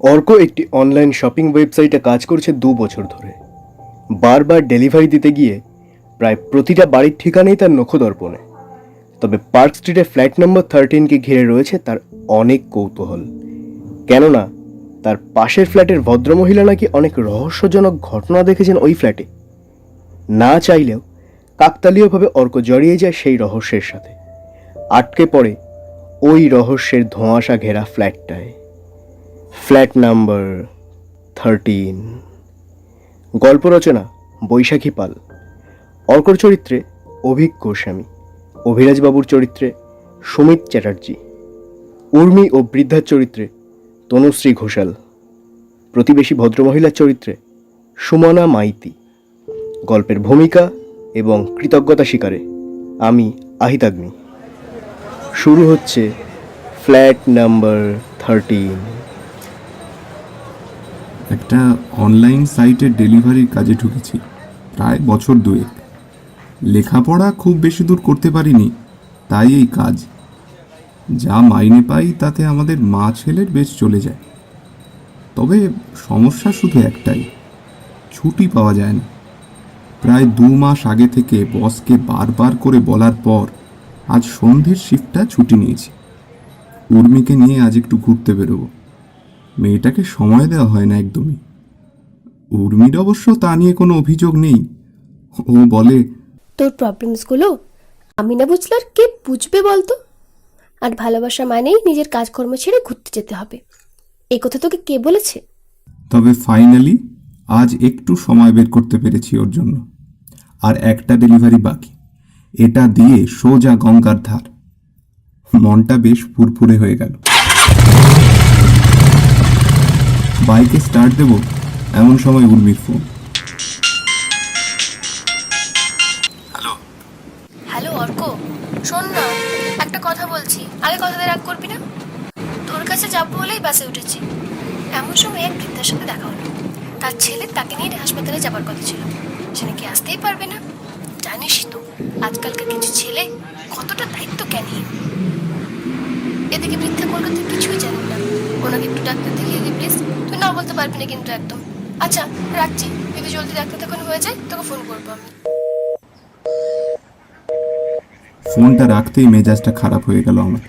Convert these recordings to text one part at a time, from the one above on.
অর্ক একটি online shopping ওয়েবসাইটে কাজ করছে 2 বছর ধরে। বারবার ডেলিভারি দিতে গিয়ে প্রায় প্রতিটা বাড়ির ঠিকানাই তার নখদর্পণে। তবে পার্ক স্ট্রিটের ফ্ল্যাট নম্বর 13কে ঘিরে রয়েছে তার অনেক কৌতূহল। কেননা তার পাশের ফ্ল্যাটের ভদ্রমহিলা নাকি অনেক রহস্যজনক ঘটনা দেখেছেন ওই ফ্ল্যাটে। না চাইলেও কাকতালীয়ভাবে অর্ক জড়িয়ে যায় সেই রহস্যের সাথে, আটকে পড়ে ওই রহস্যের ধোঁয়াশা ঘেরা ফ্ল্যাটটায়। Flat number 13। গল্প রচনা বৈশাখী পাল। অর্কর চরিত্রে অভিক গোস্বামী, অভিরাজবাবুর চরিত্রে সুমিত চ্যাটার্জি, উর্মি ও বৃদ্ধার চরিত্রে তনুশ্রী ঘোষাল, প্রতিবেশী ভদ্রমহিলার চরিত্রে সুমনা মাইতি। গল্পের ভূমিকা এবং কৃতজ্ঞতা স্বীকারে আমি আহিতাগ্নি। শুরু হচ্ছে ফ্ল্যাট নাম্বার 13। একটা অনলাইন সাইটের ডেলিভারির কাজে ঢুকেছি প্রায় বছর দুয়েক। লেখাপড়া খুব বেশি দূর করতে পারিনি, তাই এই কাজ। যা মাইনে পাই তাতে আমাদের মা ছেলের বেশ চলে যায়। তবে সমস্যা শুধু একটাই, ছুটি পাওয়া যায় না। প্রায় 2 মাস আগে থেকে বসকে বারবার করে বলার পর আজ সন্ধ্যের শিফটটা ছুটি নিয়েছি। উর্মিকে নিয়ে আজ একটু ঘুরতে বেরোবো। মেয়েটাকে সময় দেওয়া হয় না একদমই। উর্মির অবশ্য তা নিয়ে কোনো অভিযোগ নেই। ও বলে, তোর প্রবলেমসগুলো আমি না বুঝলে আর কে বুঝবে বলতো? আর ভালোবাসা মানেই নিজের কাজকর্ম ছেড়ে ঘুরতে যেতে হবে, এই কথা তোকে কে বলেছে? তবে ফাইনালি আজ একটু সময় বের করতে পেরেছি ওর জন্য। আর একটা ডেলিভারি বাকি, এটা দিয়ে সোজা গঙ্গার ধার। মনটা বেশ ফুরফুরে হয়ে গেল। বাইকে স্টার্ট দেব এমন সময় উর্মির ফোন। হ্যালো অর্ক, শোন না, একটা কথা বলছি, আগে কথাতে রাগ করবি না। তোর কাছে যাবো বলেই বাসে উঠেছি, এমন সময় এক বৃদ্ধার সাথে দেখা হলো। তার ছেলে তাকে নিয়ে হাসপাতালে যাবার কথা ছিল, সে নাকি আসতেই পারবে না। জানিস তো আজকালকার কিছু ছেলে কতটা দায়িত্ব জ্ঞানহীন। এদিকে বৃদ্ধা কলকাতায় কিছুই জানেন না, ওনাকে একটু ডাক্তার দেখিয়ে দিই প্লিজ। তুই না বলতে পারবি না কিন্তু একদম। আচ্ছা রাখছি, যদি জলদি ডাক্তার দেখানো হয়ে যায় তোকে ফোন করবো আমি। ফোনটা রাখতেই মেজাজটা খারাপ হয়ে গেল আমার।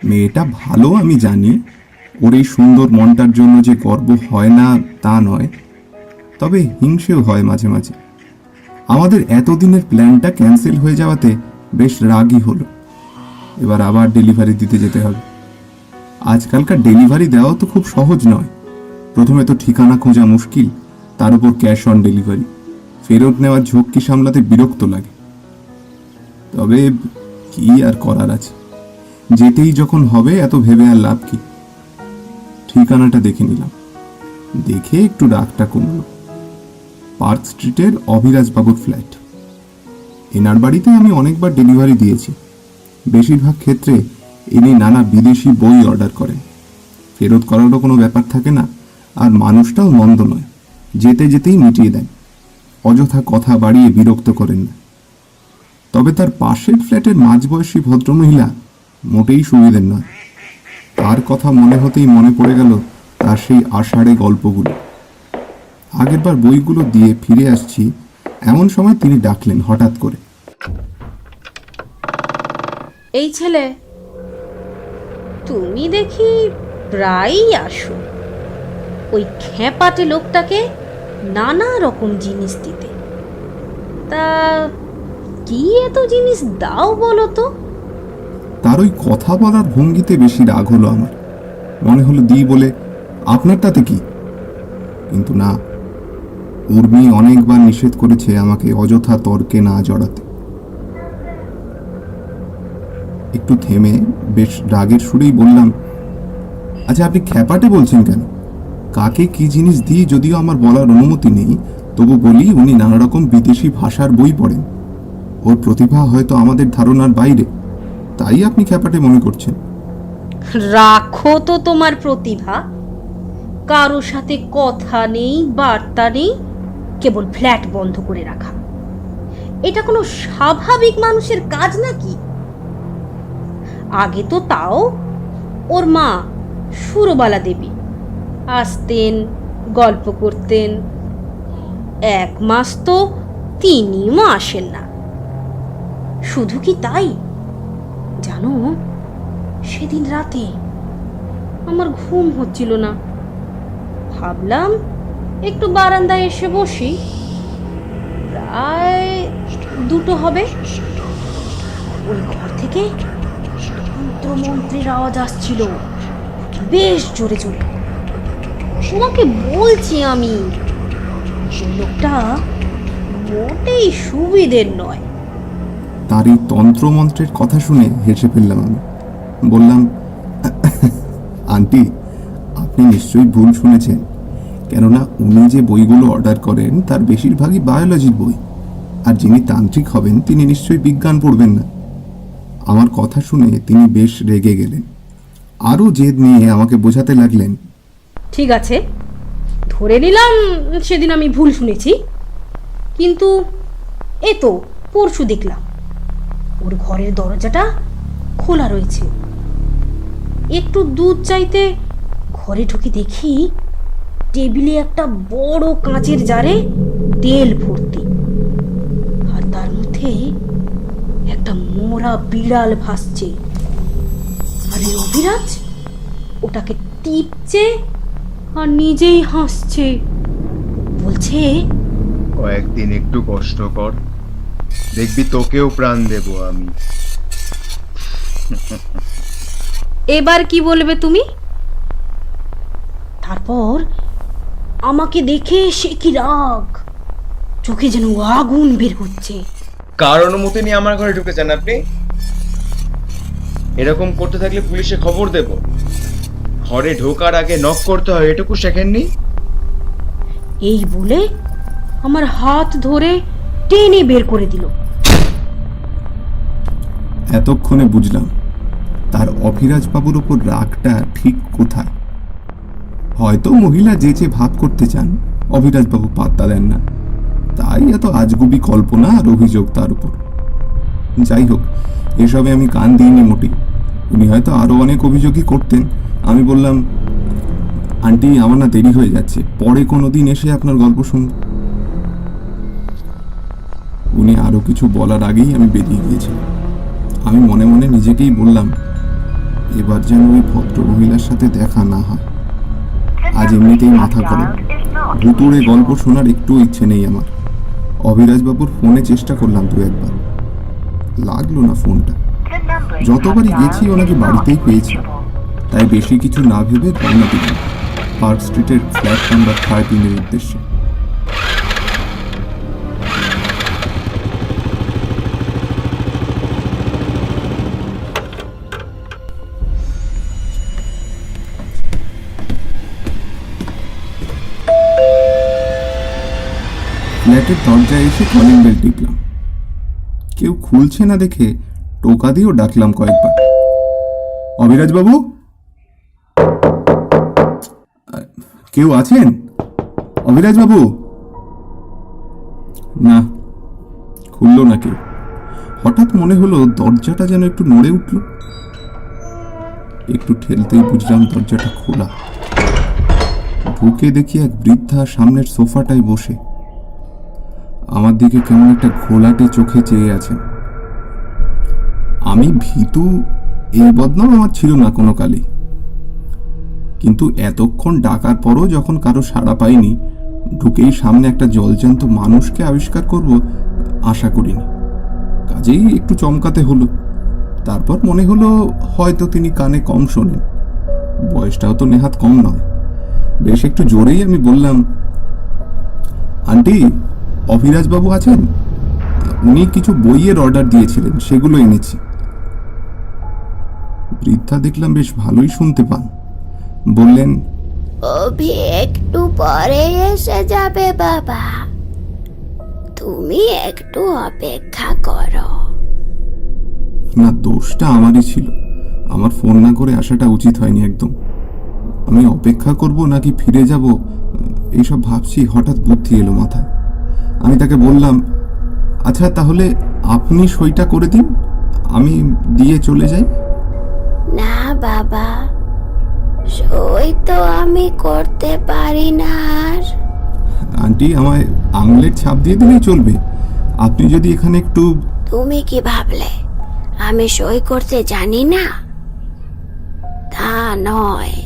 মেয়েটা ভালো আমি জানি, ওর এই সুন্দর মনটার জন্য যে গর্ব হয় না তা নয়, তবে হিংসেও হয় মাঝে মাঝে। আমাদের এতদিনের প্ল্যানটা ক্যান্সেল হয়ে যাওয়াতে বেশ রাগই হলো। এবার আবার ডেলিভারি দিতে যেতে হবে। আজকালকার ডেলিভারি দেওয়াও তো খুব সহজ নয়। প্রথমে তো ঠিকানা খোঁজা মুশকিল, তার উপর ক্যাশ অন ডেলিভারি। ফেরত নেওয়ার ঝক্কি সামলাতে বিরক্ত লাগে। তবে কি আর করার আছে, যেতেই যখন হবে এত ভেবে আর লাভ কি। ঠিকানাটা দেখে নিলাম, দেখে একটু রাগটা কমল। পার্ক স্ট্রিটের অভিরাজবাবুর ফ্ল্যাট। এনার বাড়িতে আমি অনেকবার ডেলিভারি দিয়েছি। বেশিরভাগ ক্ষেত্রে ইনি নানা বিদেশি বই অর্ডার করেন। ফেরত করারও কোনো ব্যাপার থাকে না, আর মানুষটাও মন্দ নয়, যেতে যেতেই মিটিয়ে দেন। অযথা কথা বাড়িয়ে বিরক্ত করেন না। তবে তার পাশের ফ্ল্যাটের মাঝবয়সী ভদ্রমহিলা মোটেই সুবিধের নয়। তার কথা মনে হতেই মনে পড়ে গেল তার সেই আষাঢ়ে গল্পগুলো। আগেরবার বইগুলো দিয়ে ফিরে আসছি এমন সময় তিনি ডাকলেন হঠাৎ করে। এই ছেলে, তুমি দেখি প্রায়ই আসো ওই খেপাটে লোকটাকে নানা রকম জিনিস দিতে। তা কি এত জিনিস দাও বলো তো? তার ওই কথা বলার ভঙ্গিতে বেশি রাগ হলো আমার। মনে হলো দিই বলে আপনার তাতে কি। কিন্তু না, উর্মি অনেকবার নিষেধ করেছে আমাকে অযথা তর্কে না জড়াতে। একটু থেমে বেশ রাগের সুরেই বললাম, আচ্ছা আপনি খ্যাপাটে বলছেন কেন? কাকে কি জিনিস দিই যদিও আমার বলার অনুমতি নেই, তবু বলি উনি নানা রকম বিদেশি ভাষার বই পড়েন। ওর প্রতিভা হয়তো আমাদের ধারণার বাইরে, তাই আপনি খ্যাপাটে মনে করছেন। রাখো তো তোমার প্রতিভা। কারো সাথে কথা নেই, বার্তা নেই, কেবল ফ্ল্যাট বন্ধ করে রাখা। এটা কোনো স্বাভাবিক মানুষের কাজ নাকি? আগে তো তাও ওর মা সুরবালা দেবী আসতেন, গল্প করতেন। 1 মাস তো তিনিও আসেন না। শুধু কি তাই জানো, সেদিন রাতে আমার ঘুম হচ্ছিল না। ভাবলাম একটু বারান্দায় এসে বসি। প্রায় 2টো হবে। ওই ঘর থেকে তন্ত্রমন্ত্রের আওয়াজ আসছিল, বেশ জোরে জোরে। তোমাকে বলছি আমি, ওই লোকটা মোটেই সুবিধের নয়। তার এই তন্ত্রমন্ত্রের কথা শুনে হেসে ফেললাম আমি। বললাম, আন্টি, আপনি নিশ্চয়ই ভুল শুনেছেন, কেননা উনি যে বইগুলো অর্ডার করেন তার বেশিরভাগই বায়োলজির বই, আর যিনি তান্ত্রিক হবেন তিনি নিশ্চয়ই বিজ্ঞান পড়বেন না। আমার কথা শুনে তিনি বেশ রেগে গেলেন, আরও জেদ নিয়ে আমাকে বোঝাতে লাগলেন। ঠিক আছে, ধরে নিলাম সেদিন আমি ভুল শুনেছি, কিন্তু এ তো পরশু দেখলাম ওর ঘরের দরজাটা খোলা রয়েছে। একটু দুধ চাইতে ঘরে ঢুকে দেখি টেবিলে একটা বড় কাঁচের জারে তেল ভর্তি, আর তার মধ্যে একটা মোরা বিড়াল ভাসছে। আর এই অভিরাজ ওটাকে টিপছে আর নিজেই হাসছে, বলছে, কয়েকদিন একটু কষ্ট কর, দেখবি তোকেও প্রাণ দেব আমি। এবার কি বলবে তুমি? তারপর আমাকে দেখে সে কি রাগ, চোখে যেন আগুন বের হচ্ছে। কার অনুমতি নিয়ে আমার ঘরে ঢুকেছেন আপনি? এরকম করতে থাকলে পুলিশে খবর দেব। ঘরে ঢোকার আগে নক করতে হয়, এটুকু শেখেননি? এই বলে আমার হাত ধরে টেনে বের করে দিল। এতক্ষণে বুঝলাম তার অভিরাজ বাবুর উপর রাগটা ঠিক কোথায়। হয়তো মহিলা যে ভাব করতে চান অভিরাজ বাবু পাত্তা দেন না, তাই এত আজগুবি কল্পনা আর অভিযোগ তার উপর। যাই হোক, এসবে আমি কান দিইনি মোটেই। উনি হয়তো আরো অনেক অভিযোগই করতেন। আমি বললাম, আন্টি, আমার না দেরি হয়ে যাচ্ছে, পরে কোনোদিন এসে আপনার গল্প শুনব। উনি আরো কিছু বলার আগেই আমি বেরিয়ে গিয়েছিলাম। আমি মনে মনে নিজেকেই বললাম, এবার যেন ওই ভদ্র মহিলার সাথে দেখা না হয়। আজ এমনিতেই মাথা গরম, ভুতুড়ে গল্প শোনার একটু ইচ্ছে নেই আমার। অভিরাজ বাবুর ফোনে চেষ্টা করলাম 2-1 বার, লাগলো না ফোনটা। যতবারই গেছি ওনাকে বাড়িতেই পেয়েছি, তাই বেশি কিছু না ভেবে রওনা দিলাম পার্ক স্ট্রিটের ফ্ল্যাট নাম্বার 13 এর উদ্দেশ্যে। ফ্ল্যাটের দরজায় এসে কলিং বেল টিপলাম। কেউ খুলছে না দেখে টোকা দিয়েও ডাকলাম কয়েকবার, অভিরাজ বাবু, কেউ আছেন? অভিরাজ বাবু। না, খুললো না কেউ। হঠাৎ মনে হলো দরজাটা যেন একটু নড়ে উঠল। একটু ঠেলতেই বুঝলাম দরজাটা খোলা। ঢুকে দেখি এক বৃদ্ধা সামনের সোফাটায় বসে আমার দিকে কেমন একটা ঘোলাটে চোখে চেয়ে আছেন। আমি ভীতু, এই বদনাম আমার ছিল না কোনো কালে, কিন্তু এতক্ষণ ডাকার পরও যখন কারো সাড়া পাইনি, ঢুকেই সামনে একটা জলজ্যান্ত মানুষকে আবিষ্কার করব আশা করিনি। কাজেই একটু চমকাতে হলো। তারপর মনে হলো হয়তো তিনি কানে কম শোনেন, বয়সটাও তো নেহাত কম নয়। বেশ একটু জোরেই আমি বললাম, আন্টি, অভিরাজ বাবু আছেন? উনি কিছু বইয়ের অর্ডার দিয়েছিলেন, সেগুলো এনেছি। বৃদ্ধা দেখলাম বেশ ভালোই শুনতে পান। বললেন, অভি একটু পরে এসে যাবে বাবা, তুমি একটু অপেক্ষা করো। না, দোষটা আমারই ছিল। আমার ফোন না করে আসাটা উচিত হয়নি একদম। আমি অপেক্ষা করব নাকি ফিরে যাব এইসব ভাবছি, হঠাৎ বুদ্ধি এলো মাথায়। আমি তাকে বললাম, আচ্ছা তাহলে আপনি সইটা করে দিন, আমি দিয়ে চলে যাই। না বাবা, সই তো আমি করতে পারি না আর। আন্টি, আমায় আঙুলের ছাপ দিয়ে দিলেই চলবে। আপনি যদি এখানে একটু... তুমি কি ভাবলে আমি সই করতে জানি না? তা নয়,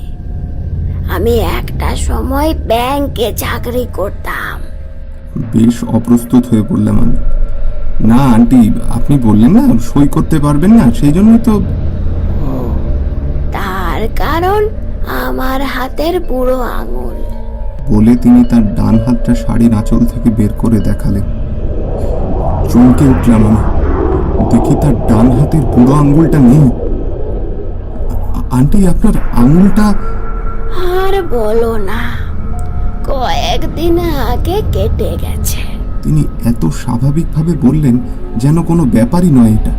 আমি একটা সময় ব্যাংকে চাকরি করতাম। বেশ অপ্রস্তুত হয়ে পড়লাম আমি। না আন্টি, আপনি বললেন না সই করতে পারবেন না, সেই জন্যই তো... তার কারণ আমার হাতের বুড়ো আঙুল। বলে তিনি তার ডান হাতটা শাড়ির আঁচল থেকে বের করে দেখালেন। চমকে উঠলাম আমি, দেখি তার ডান হাতের বুড়ো আঙ্গুলটা নেই। আন্টি, আপনার আঙুলটা... আর বলো না, কয়েকদিন আগে কেটে গেছে। তিনি এত স্বাভাবিকভাবে বললেন যেন কোনো ব্যাপারই নয় এটা।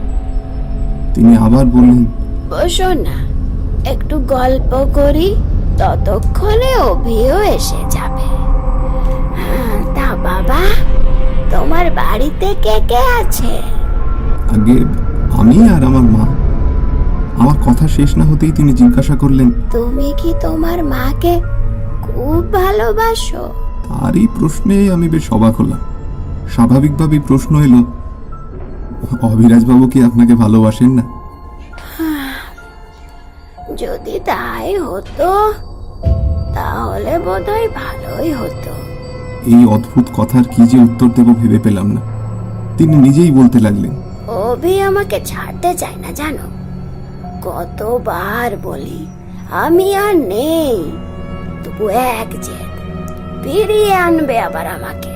তিনি আবার বললেন, বসো না, একটু গল্প করি, ততক্ষণে অভিও এসে যাবে। হ্যাঁ, তা বাবা, তোমার বাড়িতে কে কে আছে? আগে আমি আর আমার মা। আমার কথা শেষ না হতেই তিনি জিজ্ঞাসা করলেন, তুমি কি তোমার মাকে খুব ভালোবাসো? তারই প্রশ্নে আমি বেশ অবাক হলাম। স্বাভাবিকভাবেই প্রশ্ন এলো, অভিরাজবাবু কি আপনাকে ভালোবাসেন না? যদি তাই হতো তাহলে বোধহয় ভালোই হতো। এই অদ্ভুত কথার কি যে উত্তর দেব ভেবে পেলাম না। তিনি নিজেই বলতে লাগলেন, অভি আমাকে ছাড়তে চায় না জানো। কতবার বলি আমি আর নেই, তবু এক জেদ, ফিরিয়ে আনবে আবার আমাকে।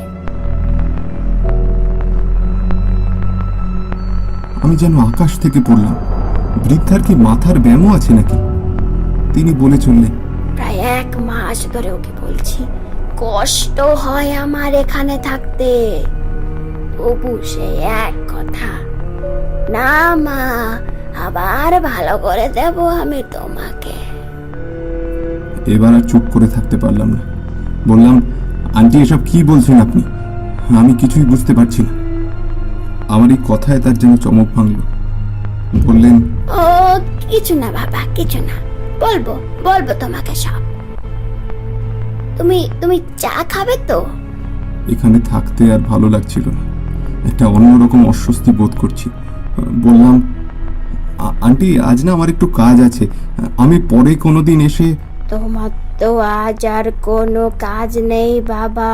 আমি যেন আকাশ থেকে পড়লাম। বৃদ্ধার কি মাথার ব্যামো আছে নাকি? তিনি বলে চললেন, প্রায় 1 মাস ধরে ওকে বলছি কষ্ট হয় আমার এখানে থাকতে, তবু সে এক কথা, না মা, আবার ভালো করে দেব আমি তোমাকে। এবার আর চুপ করে থাকতে পারলাম না। বললাম, আন্টি, এসব কি বলছেন আপনি? আমি কিছুই বুঝতে পারছি না। আমার এই কথায় তার যেন চমক ভাঙল। বললেন, ও কিছু না বাবা, কিছু না, বলবো বলবো তোমাকে সব। তুমি তুমি চা খাবে তো? এখানে থাকতে আর ভালো লাগছিল না, একটা অন্যরকম অস্বস্তি বোধ করছি। বললাম, আন্টি, আজ না আমার একটু কাজ আছে, আমি পরে কোনোদিন এসে... তোমার তো আজ আর কোনো কাজ নেই বাবা।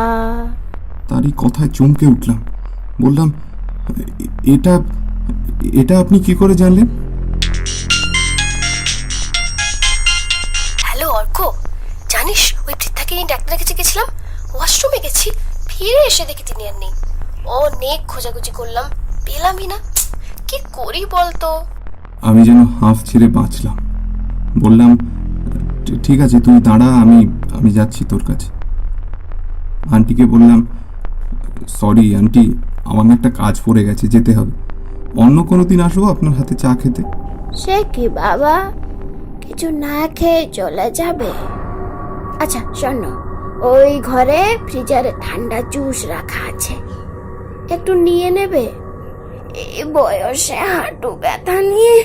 তারই কথায় চমকে উঠলাম। বললাম, এটা এটা আপনি কি করে জানলেন? হ্যালো অর্ক, জানিস ওই বৃদ্ধাকে নিয়ে ডাক্তারের কাছে গেছিলাম, ওয়াশরুমে গেছি, ফিরে এসে দেখি তিনি আর নেই। অনেক খোঁজাখুঁজি করলাম, পেলামই না। কি করি বলতো? আমি যেন হাঁফ ছেড়ে বাঁচলাম। বললাম, ঠিক আছে, তুই দাঁড়া, আমি যাচ্ছি তোর কাছে। আন্টিকে বললাম, সরি আন্টি, আমার না একটা কাজ পড়ে গেছে, যেতে হবে। অন্য কোনো দিন আসবো আপনার হাতে চা খেতে। সে কি বাবা, কিছু না খেয়ে চলে যাবে? আচ্ছা শোনো, ওই ঘরে ফ্রিজারে ঠান্ডা জুস রাখা আছে, একটু নিয়ে নেবে। এই বয়সে হাঁটু ব্যথা নিয়ে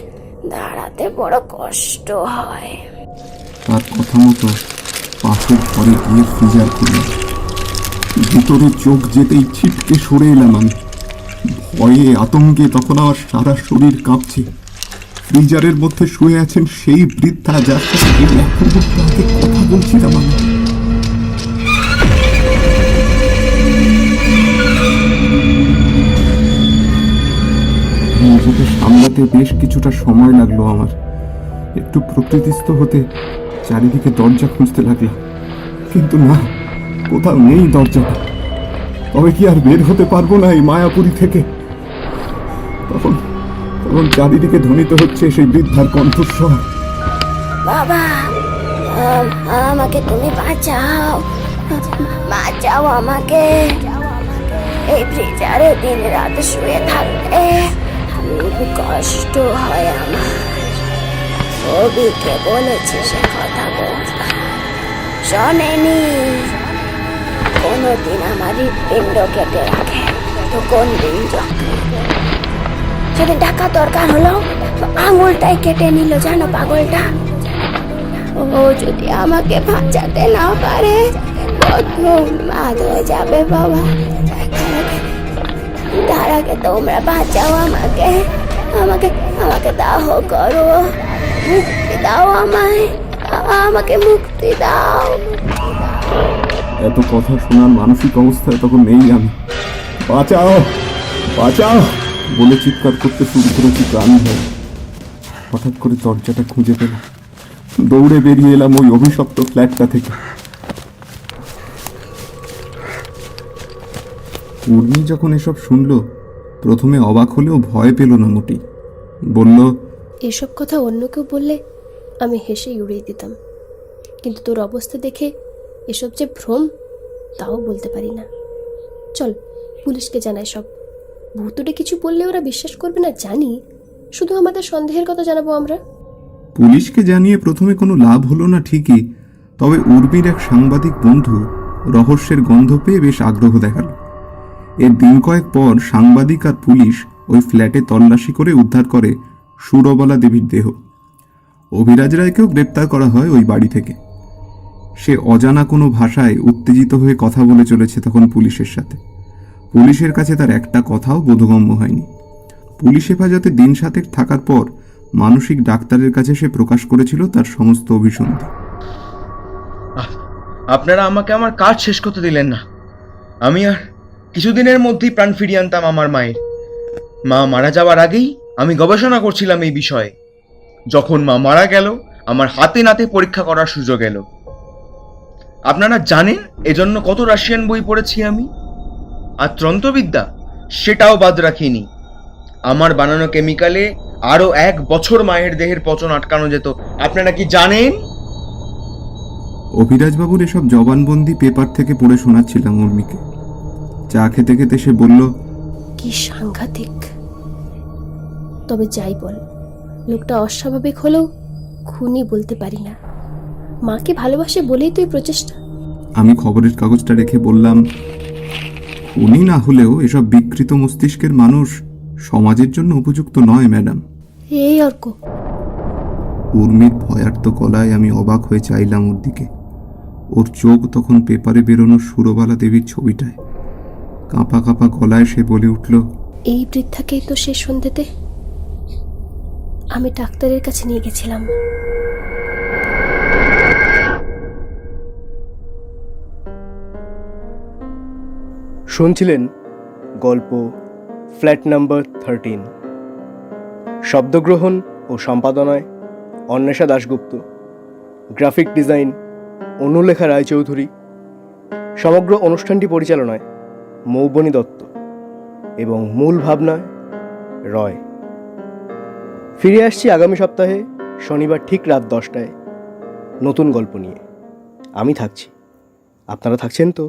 দাঁড়াতে বড় কষ্ট হয়। তার কথা মতো পাশের ঘরে গিয়ে ফ্রিজার খুললাম। ভিতরে চোখ যেতেই ছিটকে সরে এলাম আমি। ভয়ে আতঙ্কে তখন আমার সারা শরীর কাঁপছে। ফ্রিজারের মধ্যে শুয়ে আছেন সেই বৃদ্ধা যার সাথে এই এক মুহূর্ত আগে কথা বলছিলাম আমি। নিজেকে সামলাতে বেশ কিছুটা সময় লাগলো আমার। একটু প্রকৃতিস্থ হতে চারিদিকে দরজা খুঁজতে লাগলাম, কিন্তু না, কোথাও নেই দরজাটা। তবে কি আর বের হতে পারবো না এই মায়াপুরী থেকে? তখন তখন চারিদিকে ধ্বনিত হচ্ছে সেই বৃদ্ধার কণ্ঠস্বর, বাবা, আমাকে তুমি বাঁচাও, বাঁচাও আমাকে। এই ফ্রিজারে দিন রাত শুয়ে থাকতে খুব কষ্ট হয় আমার। কবিকে বলেছি সে কথা বলতে, শোনেনি। কোনদিন আমার হৃৎপিণ্ড কেটে রাখে, তো কোন দিন যখন সেদিন টাকা দরকার হলো, আঙুলটাই কেটে নিল জানো পাগলটা। ও যদি আমাকে বাঁচাতে না পারে প্রথম মাদ হয়ে যাবে বাবা। তার আগে তোমরা বাঁচাও আমাকে, আমাকে আমাকে দাহ করো, মুক্তি দাও আমায়, আমাকে মুক্তি দাও। এত কথা শোনার মানসিক অবস্থায় তখন নেই আমি। বাঁচাও বাঁচাও বলে চিৎকার করতে শুরু করেছি প্রাণ ভয়। হঠাৎ করে দরজাটা খুঁজে পেলাম, দৌড়ে বেরিয়ে এলাম ওই অভিশপ্ত ফ্ল্যাটটা থেকে। উর্মি যখন এসব শুনল প্রথমে অবাক হলেও ভয় পেল না মোটেই। বলল, এসব কথা অন্য কেউ বললে আমি হেসে উড়িয়ে দিতাম, কিন্তু তোর অবস্থা দেখে এসব যে ভ্রম তাও বলতে পারি না। চল পুলিশকে জানাই সব। ভূতুড়ে কিছু বললে ওরা বিশ্বাস করবে না জানি, শুধু আমাদের সন্দেহের কথা জানাবো আমরা। পুলিশকে জানিয়ে প্রথমে কোনো লাভ হলো না ঠিকই, তবে উর্মির এক সাংবাদিক বন্ধু রহস্যের গন্ধ পেয়ে বেশ আগ্রহ দেখালো। এর দিন কয়েক পর সাংবাদিক আর পুলিশ ওই ফ্ল্যাটে তল্লাশি করে উদ্ধার করে সুরবালা দেবীর দেহ। অভিরাজ রায়কেও গ্রেপ্তার করা হয় ওই বাড়ি থেকে। সে অজানা কোনো ভাষায় উত্তেজিত হয়ে কথা বলে চলেছে তখন পুলিশের সাথে। পুলিশের কাছে তার একটা কথাও বোধগম্য হয়নি। পুলিশ হেফাজতে দিন 7 থাকার পর মানসিক ডাক্তারের কাছে সে প্রকাশ করেছিল তার সমস্ত অভিসন্ধি। আপনারা আমাকে আমার কাজ শেষ করতে দিলেন না। আমি আর কিছুদিনের মধ্যেই প্রাণ ফিরিয়ে আনতাম আমার মায়ের। মা মারা যাওয়ার আগেই আমি গবেষণা করছিলাম এই বিষয়ে। যখন মা মারা গেল আমার হাতে নাতে পরীক্ষা করার সুযোগ এলো। আপনারা জানেন এজন্য কত রাশিয়ান বই পড়েছি আমি, আর তন্ত্রবিদ্যা সেটাও বাদ রাখিনি। আমার বানানো কেমিক্যালে আরো 1 বছর মায়ের দেহের পচন আটকানো যেত। আপনারা কি জানেন? অভিরাজবাবুর এসব জবানবন্দি পেপার থেকে পড়ে শোনাচ্ছিলাম উর্মিকে। চা খেতে খেতে সে বলল, কি সাংঘাতিক। তবে যাই বল, লোকটা অস্বাভাবিক হলেও খুনি বলতে পারি না। মাকে ভালোবাসে বলেই তো এই প্রচেষ্টা। আমি খবরের কাগজটা রেখে বললাম, খুনি না হলেও এসব বিকৃত মস্তিষ্কের মানুষ সমাজের জন্য উপযুক্ত নয় ম্যাডাম। এই অর্ক, উর্মির ভয়ার্ত গলায় আমি অবাক হয়ে চাইলাম ওর দিকে। ওর চোখ তখন পেপারে বেরোনো সুরবালা দেবীর ছবিটায়। কাঁপা কাঁপা গলায় সে বলে উঠল, এই বৃদ্ধাকেই তো শেষ সন্ধ্যেতে আমি ডাক্তারের কাছে নিয়ে গেছিলাম। শুনছিলেন গল্প ফ্ল্যাট নাম্বার 13। শব্দগ্রহণ ও সম্পাদনায় অন্বেষা দাশগুপ্ত, গ্রাফিক ডিজাইন অনুলেখা রায়চৌধুরী, সমগ্র অনুষ্ঠানটি পরিচালনায় মৌবনী দত্ত এবং মূল ভাবনায় রয়। ফিরে আসছি আগামী সপ্তাহে শনিবার ঠিক রাত 10টায় নতুন গল্প নিয়ে। আমি থাকছি, আপনারা থাকছেন তো?